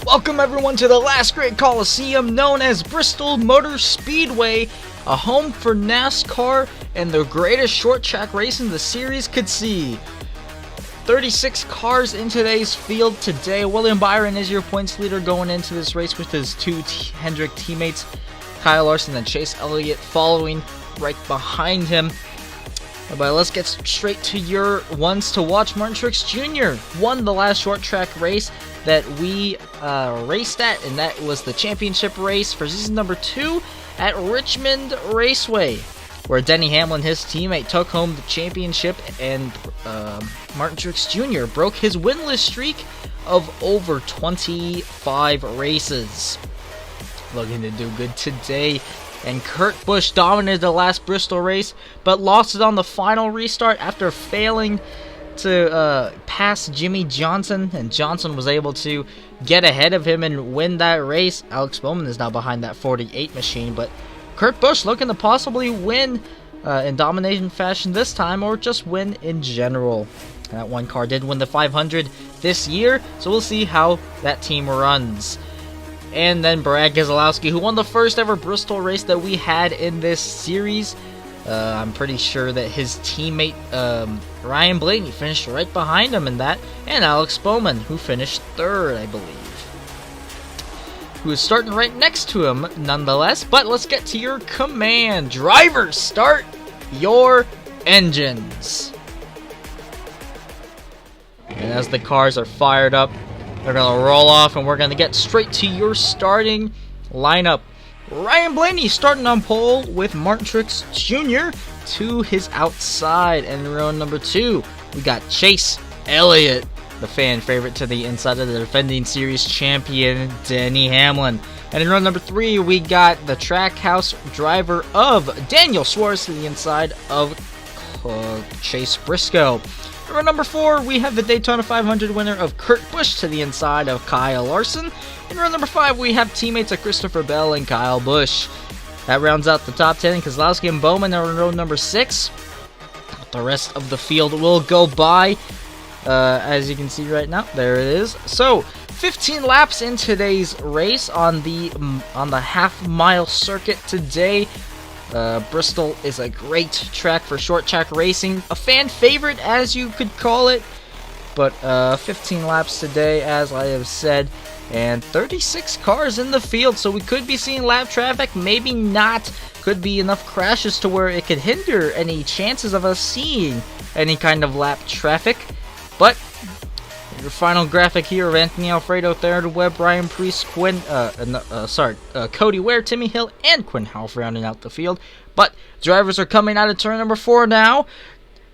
Welcome everyone to the Last Great Coliseum, known as Bristol Motor Speedway, a home for NASCAR and the greatest short track racing the series could see. 36 cars in today's field today. William Byron is your points leader going into this race with his two Hendrick teammates, Kyle Larson and Chase Elliott, following right behind him. But let's get straight to your ones to watch. Martin Truex Jr. won the last short track race that we raced at, and that was the championship race for season number 2 at Richmond Raceway, where Denny Hamlin, his teammate, took home the championship, and Martin Truex Jr. broke his winless streak of over 25 races. Looking to do good today. And Kurt Busch dominated the last Bristol race, but lost it on the final restart after failing to pass Jimmy Johnson, and Johnson was able to get ahead of him and win that race. Alex Bowman is now behind that 48 machine, but Kurt Busch looking to possibly win in domination fashion this time, or just win in general. That one car did win the 500 this year, so we'll see how that team runs. And then Brad Keselowski, who won the first ever Bristol race that we had in this series. I'm pretty sure that his teammate Ryan Blaney finished right behind him in that, and Alex Bowman, who finished third, I believe, who is starting right next to him nonetheless. But let's get to your command. Drivers, start your engines. And as the cars are fired up, they're going to roll off, and we're going to get straight to your starting lineup. Ryan Blaney starting on pole with Martin Truex Jr. to his outside. And in row number 2, we got Chase Elliott, the fan favorite to the inside of the defending series champion, Denny Hamlin. And in row number 3, we got the Trackhouse driver of Daniel Suarez to the inside of Chase Briscoe. In row number 4, we have the Daytona 500 winner of Kurt Busch to the inside of Kyle Larson. In row number 5, we have teammates of Christopher Bell and Kyle Busch. That rounds out the top 10. Keselowski and Bowman are in row number 6. The rest of the field will go by, as you can see right now. There it is. So, 15 laps in today's race on the half-mile circuit today. Bristol is a great track for short track racing, a fan favorite as you could call it, but 15 laps today, as I have said, and 36 cars in the field, so we could be seeing lap traffic, maybe not. Could be enough crashes to where it could hinder any chances of us seeing any kind of lap traffic. But your final graphic here of Anthony Alfredo, Third Webb, Ryan Preece, Cody Ware, Timmy Hill, and Quinn Houff rounding out the field. But drivers are coming out of turn number 4 now.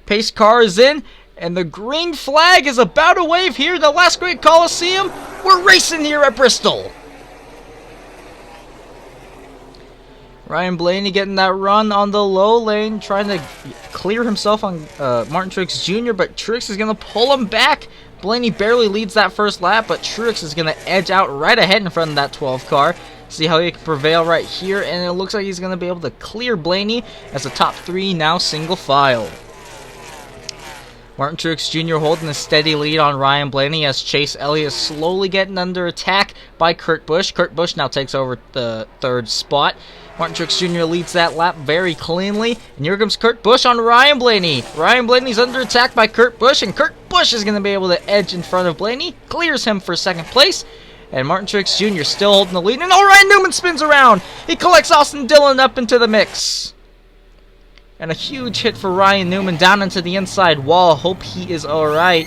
Pace car is in, and the green flag is about to wave here. The Last Great Coliseum. We're racing here at Bristol. Ryan Blaney getting that run on the low lane, trying to clear himself on Martin Truex Jr., but Truex is going to pull him back. Blaney barely leads that first lap, but Truex is going to edge out right ahead in front of that 12 car. See how he can prevail right here, and it looks like he's going to be able to clear Blaney as the top 3 now single file. Martin Truex Jr. holding a steady lead on Ryan Blaney as Chase Elliott is slowly getting under attack by Kurt Busch. Kurt Busch now takes over the 3rd spot. Martin Truex Jr. leads that lap very cleanly, and here comes Kurt Busch on Ryan Blaney. Ryan Blaney's under attack by Kurt Busch, and Kurt Busch is going to be able to edge in front of Blaney, clears him for 2nd place, and Martin Truex Jr. still holding the lead, and Ryan Newman spins around. He collects Austin Dillon up into the mix. And a huge hit for Ryan Newman down into the inside wall. Hope he is alright.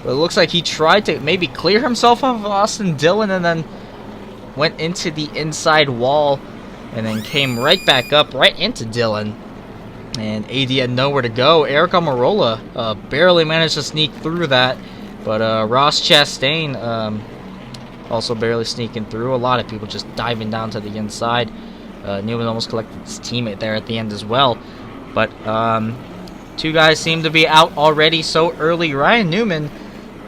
But it looks like he tried to maybe clear himself off of Austin Dillon and then went into the inside wall. and then came right back up, right into Dylan. And AD had nowhere to go. Eric Almirola barely managed to sneak through that, but Ross Chastain also barely sneaking through. A lot of people just diving down to the inside. Newman almost collected his teammate there at the end as well. But two guys seem to be out already so early. Ryan Newman,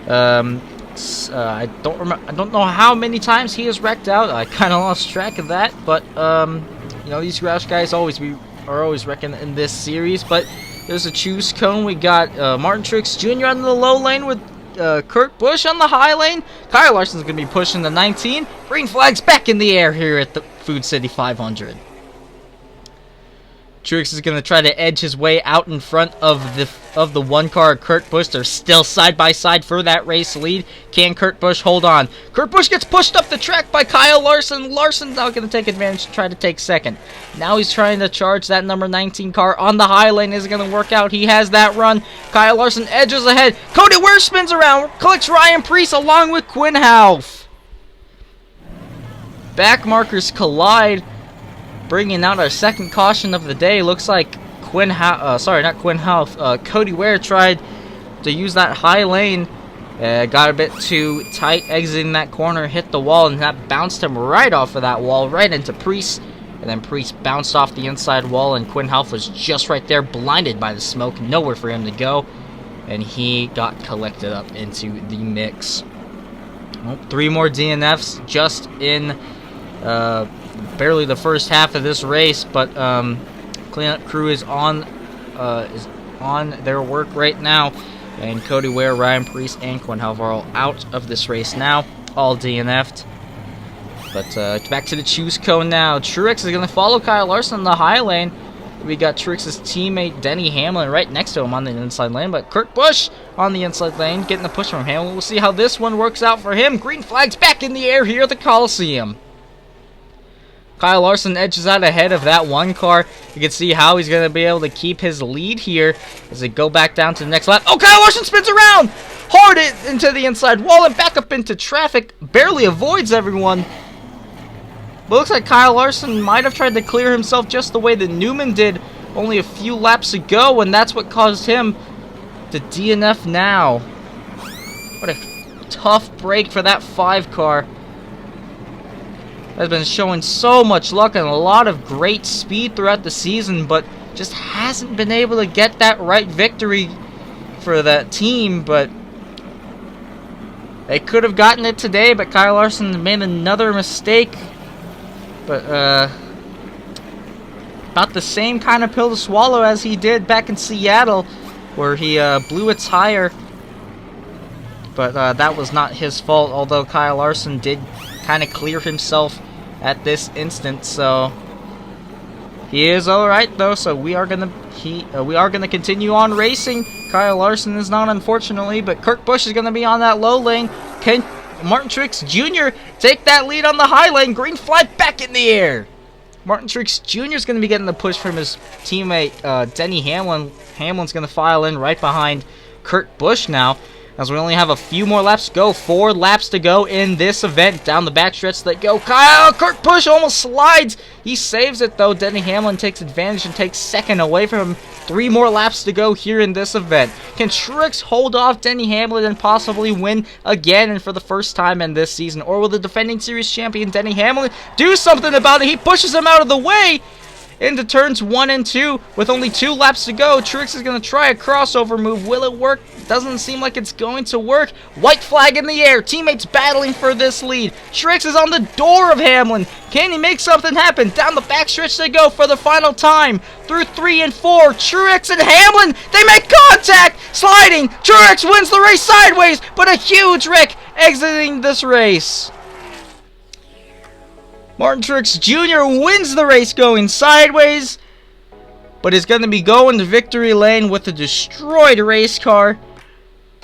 I don't know how many times he has wrecked out. I kind of lost track of that. But you know, these Roush guys are always wrecking in this series. But there's a choose cone. We got Martin Truex Jr. on the low lane with Kurt Busch on the high lane. Kyle Larson's going to be pushing the 19. Green flag's back in the air here at the Food City 500. Truex is going to try to edge his way out in front of the one car. Kurt Busch, they're still side by side for that race lead. Can Kurt Busch hold on? Kurt Busch gets pushed up the track by Kyle Larson. Larson's now going to take advantage and try to take second. Now he's trying to charge that number 19 car on the high lane. Is it going to work out? He has that run. Kyle Larson edges ahead. Cody Ware spins around, collects Ryan Preece along with Quinn Houff. Back markers collide, bringing out our second caution of the day. Looks like Cody Ware tried to use that high lane, got a bit too tight, exiting that corner, hit the wall, and that bounced him right off of that wall, right into Preece. And then Preece bounced off the inside wall, and Quinn Houff was just right there, blinded by the smoke, nowhere for him to go, and he got collected up into the mix. Well, 3 more DNFs just in barely the first half of this race, but cleanup crew is on their work right now, and Cody Ware, Ryan Preece, and Quinn Houff are all out of this race now, all DNF'd. But back to the choose cone now. Truex is going to follow Kyle Larson in the high lane. We got Truex's teammate Denny Hamlin right next to him on the inside lane, but Kurt Busch on the inside lane getting the push from Hamlin. We'll see how this one works out for him. Green flag's back in the air here at the Coliseum. Kyle Larson edges out ahead of that one car. You can see how he's going to be able to keep his lead here as they go back down to the next lap. Oh, Kyle Larson spins around! Hard it into the inside wall and back up into traffic. Barely avoids everyone. But looks like Kyle Larson might have tried to clear himself just the way that Newman did only a few laps ago, and that's what caused him to DNF now. What a tough break for that 5 car. Has been showing so much luck and a lot of great speed throughout the season, but just hasn't been able to get that right victory for that team. But they could have gotten it today, but Kyle Larson made another mistake. But about the same kind of pill to swallow as he did back in Seattle, where he blew a tire. But that was not his fault, although Kyle Larson did kind of clear himself at this instant, so he is all right though. So we are gonna continue on racing. Kyle Larson is not, unfortunately, but Kurt Busch is gonna be on that low lane. Can Martin Truex Jr. take that lead on the high lane? Green flag back in the air. Martin Truex Jr. is gonna be getting the push from his teammate Denny Hamlin. Hamlin's gonna file in right behind Kurt Busch now, as we only have a few more laps to go. 4 laps to go in this event. Down the backstretch they go. Kurt Busch almost slides. He saves it, though. Denny Hamlin takes advantage and takes second away from him. 3 more laps to go here in this event. Can Truex hold off Denny Hamlin and possibly win again and for the first time in this season? Or will the defending series champion Denny Hamlin do something about it? He pushes him out of the way into turns 1 and 2 with only 2 laps to go. Truex is going to try a crossover move. Will it work? Doesn't seem like it's going to work. White flag in the air. Teammates battling for this lead. Truex is on the door of Hamlin. Can he make something happen? Down the backstretch they go for the final time. Through 3 and 4. Truex and Hamlin, they make contact. Sliding. Truex wins the race sideways, but a huge wreck exiting this race. Martin Truex Jr. wins the race going sideways, but is going to be going to victory lane with a destroyed race car.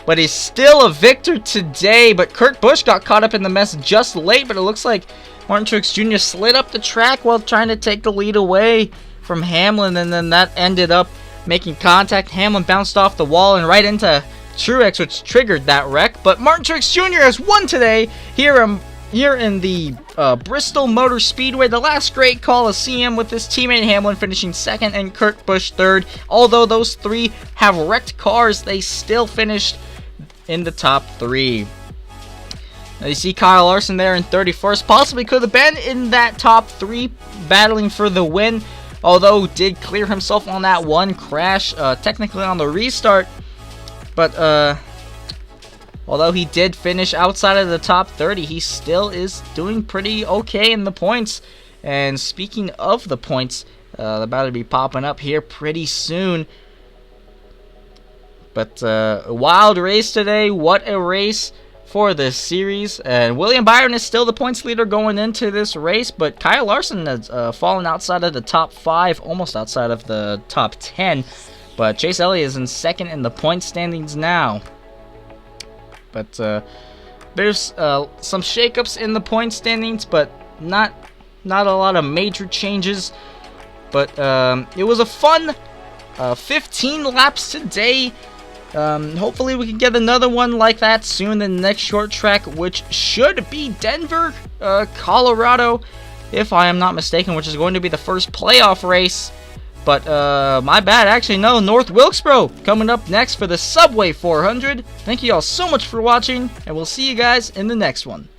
But he's still a victor today. But Kurt Busch got caught up in the mess just late, but it looks like Martin Truex Jr. slid up the track while trying to take the lead away from Hamlin, and then that ended up making contact. Hamlin bounced off the wall and right into Truex, which triggered that wreck. But Martin Truex Jr. has won today here here in the Bristol Motor Speedway, the Last Great Coliseum, with his teammate Hamlin finishing second and Kurt Busch third. Although those three have wrecked cars, they still finished in the top three. Now you see Kyle Larson there in 31st, possibly could have been in that top three battling for the win, although did clear himself on that one crash, technically on the restart. But although he did finish outside of the top 30, he still is doing pretty okay in the points. And speaking of the points, they're about to be popping up here pretty soon. But a wild race today. What a race for this series. And William Byron is still the points leader going into this race, but Kyle Larson has fallen outside of the top 5, almost outside of the top 10. But Chase Elliott is in second in the point standings now. But there's some shakeups in the point standings, but not a lot of major changes. But it was a fun 15 laps today. Hopefully we can get another one like that soon in the next short track, which should be Denver, Colorado, if I am not mistaken, which is going to be the first playoff race. But my bad, actually no, North Wilkesboro coming up next for the Subway 400. Thank you all so much for watching, and we'll see you guys in the next one.